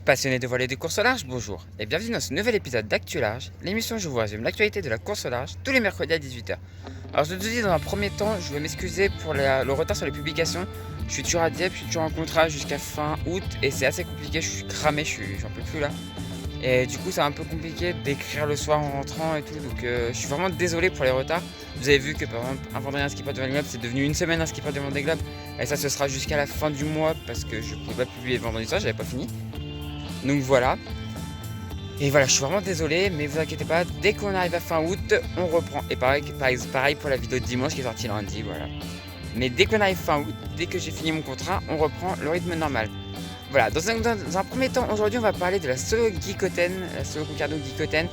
Passionnés de voile et de course au large, bonjour et bienvenue dans ce nouvel épisode d'Actu Large, l'émission où je vous résume l'actualité de la course au large tous les mercredis à 18h. Alors je te dis dans un premier temps, je veux m'excuser pour le retard sur les publications. Je suis toujours à Dieppe, je suis toujours en contrat jusqu'à fin août et c'est assez compliqué, je suis cramé, j'en peux plus là. Et du coup c'est un peu compliqué d'écrire le soir en rentrant et tout, donc je suis vraiment désolé pour les retards. Vous avez vu que par exemple un vendredi un skipper de Vendée Globe c'est devenu une semaine un skipper de Vendée Globe. Et ça ce sera jusqu'à la fin du mois parce que je ne pouvais pas publier le vendredi soir, j'avais pas fini. Donc voilà. Et voilà, je suis vraiment désolé, mais vous inquiétez pas, dès qu'on arrive à fin août, on reprend. Et pareil pour la vidéo de dimanche qui est sortie lundi, voilà. Mais dès qu'on arrive fin août, dès que j'ai fini mon contrat, on reprend le rythme normal. Voilà, dans un premier temps, aujourd'hui on va parler de la solo Guicoten, la solo Concarneau Guicoten,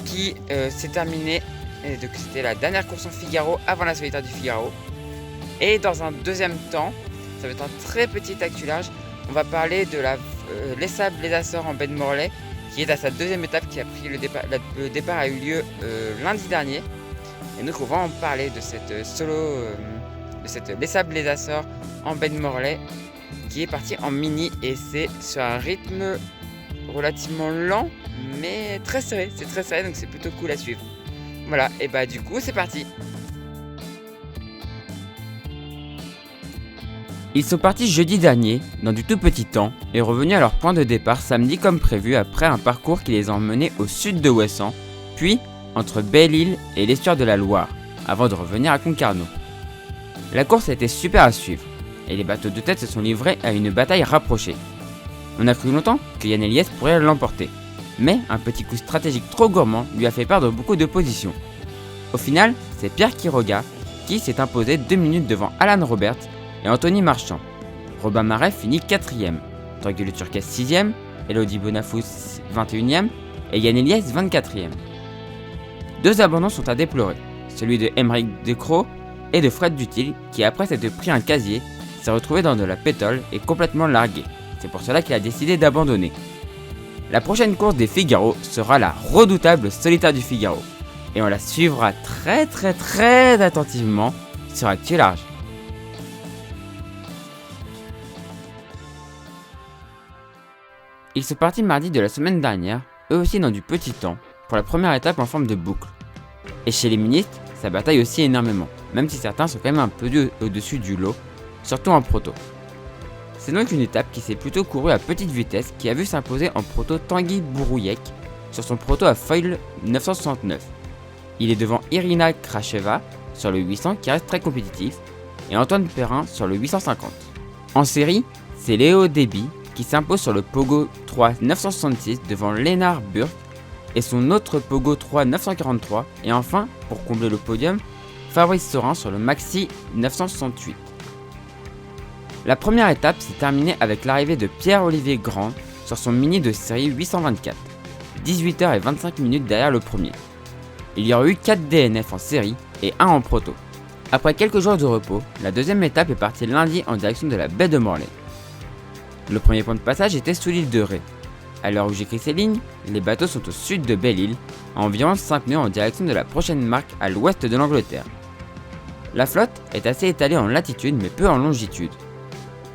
qui s'est terminée. Et donc c'était la dernière course en Figaro avant la solitaire du Figaro. Et dans un deuxième temps, ça va être un très petit actu-large, on va parler de l'Essable Les Açores en baie de Morlaix, qui est à sa deuxième étape, qui a pris le départ a eu lieu lundi dernier. Et donc on va en parler de cette l'Essable Les Açores en baie de Morlaix, qui est partie en mini et c'est sur un rythme relativement lent, mais très serré. C'est très serré, donc c'est plutôt cool à suivre. Voilà, et bah du coup c'est parti. Ils sont partis jeudi dernier, dans du tout petit temps, et revenus à leur point de départ samedi comme prévu après un parcours qui les a emmenés au sud de Ouessant, puis entre Belle-Île et l'estuaire de la Loire, avant de revenir à Concarneau. La course a été super à suivre, et les bateaux de tête se sont livrés à une bataille rapprochée. On a cru longtemps que Yann Eliès pourrait l'emporter, mais un petit coup stratégique trop gourmand lui a fait perdre beaucoup de positions. Au final, c'est Pierre Quiroga qui s'est imposé 2 minutes devant Alan Roberts et Anthony Marchand. Robin Marais finit 4ème, Tanguy Le Turquet 6ème, Elodie Bonafous 21ème et Yann Eliès 24ème. 2 abandons sont à déplorer, celui de Aymeric Decroix et de Fred Dutil qui après s'être pris un casier s'est retrouvé dans de la pétole et complètement largué. C'est pour cela qu'il a décidé d'abandonner. La prochaine course des Figaro sera la redoutable solitaire du Figaro et on la suivra très attentivement sur Actu Large. Ils sont partis mardi de la semaine dernière, eux aussi dans du petit temps, pour la première étape en forme de boucle. Et chez les ministres, ça bataille aussi énormément, même si certains sont quand même un peu au-dessus du lot, surtout en proto. C'est donc une étape qui s'est plutôt courue à petite vitesse qui a vu s'imposer en proto Tanguy Bourouillec sur son proto à foil 969. Il est devant Irina Kracheva sur le 800 qui reste très compétitif et Antoine Perrin sur le 850. En série, c'est Léo Déby qui s'impose sur le Pogo 3 966 devant Lénard Burk et son autre Pogo 3 943 et enfin, pour combler le podium, Fabrice Sorin sur le Maxi 968. La première étape s'est terminée avec l'arrivée de Pierre-Olivier Grand sur son mini de série 824, 18h25 derrière le premier. Il y aura eu 4 DNF en série et 1 en proto. Après quelques jours de repos, la deuxième étape est partie lundi en direction de la baie de Morlaix. Le premier point de passage était sous l'île de Ré. À l'heure où j'écris ces lignes, les bateaux sont au sud de Belle-Île, à environ 5 nœuds en direction de la prochaine marque à l'ouest de l'Angleterre. La flotte est assez étalée en latitude mais peu en longitude.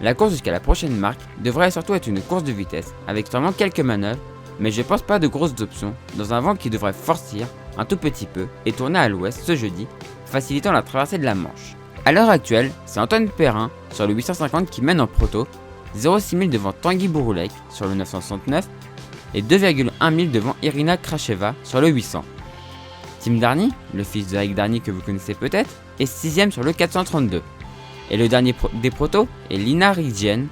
La course jusqu'à la prochaine marque devrait surtout être une course de vitesse, avec seulement quelques manœuvres, mais je pense pas de grosses options, dans un vent qui devrait forcir un tout petit peu et tourner à l'ouest ce jeudi, facilitant la traversée de la Manche. A l'heure actuelle, c'est Antoine Perrin sur le 850 qui mène en proto, 0,6 000 devant Tanguy Bouroulec sur le 969 et 2,1 000 devant Irina Kracheva sur le 800. Tim Darny, le fils de Eric Darny que vous connaissez peut-être, est 6ème sur le 432. Et le dernier des protos est Lina Rigienne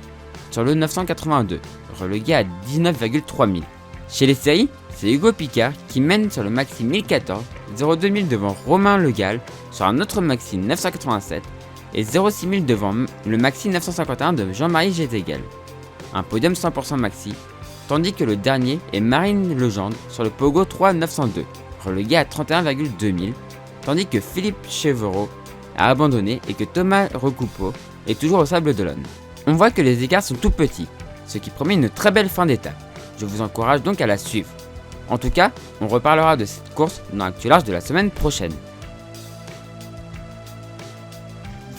sur le 982, relégué à 19,3 000. Chez les séries, c'est Hugo Picard qui mène sur le maxi 1014, 0,2 000 devant Romain Le Gall sur un autre maxi 987 et 0,6 000 devant le maxi 951 de Jean-Marie Gézegel. Un podium 100% maxi, tandis que le dernier est Marine Legendre sur le Pogo 3 902, relégué à 31,2 000, tandis que Philippe Chevreau a abandonné et que Thomas Recoupeau est toujours au Sable d'Olonne. On voit que les écarts sont tout petits, ce qui promet une très belle fin d'étape. Je vous encourage donc à la suivre. En tout cas, on reparlera de cette course dans Actu Large de la semaine prochaine.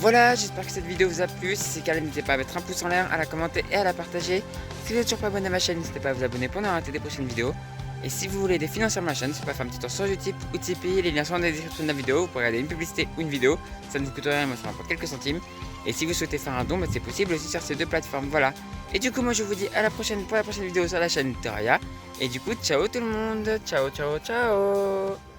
Voilà, j'espère que cette vidéo vous a plu. Si c'est le cas, n'hésitez pas à mettre un pouce en l'air, à la commenter et à la partager. Si vous n'êtes toujours pas abonné à ma chaîne, n'hésitez pas à vous abonner pour ne rater des prochaines vidéos. Et si vous voulez aider financièrement ma chaîne, n'hésitez pas à faire un petit tour sur Utip ou Tipeee. Les liens sont dans la description de la vidéo. Vous pourrez regarder une publicité ou une vidéo. Ça ne vous coûte rien, moi ça m'apporte quelques centimes. Et si vous souhaitez faire un don, c'est possible aussi sur ces deux plateformes. Voilà. Et du coup, moi je vous dis à la prochaine pour la prochaine vidéo sur la chaîne Terraria. Et du coup, ciao tout le monde. Ciao, ciao, ciao.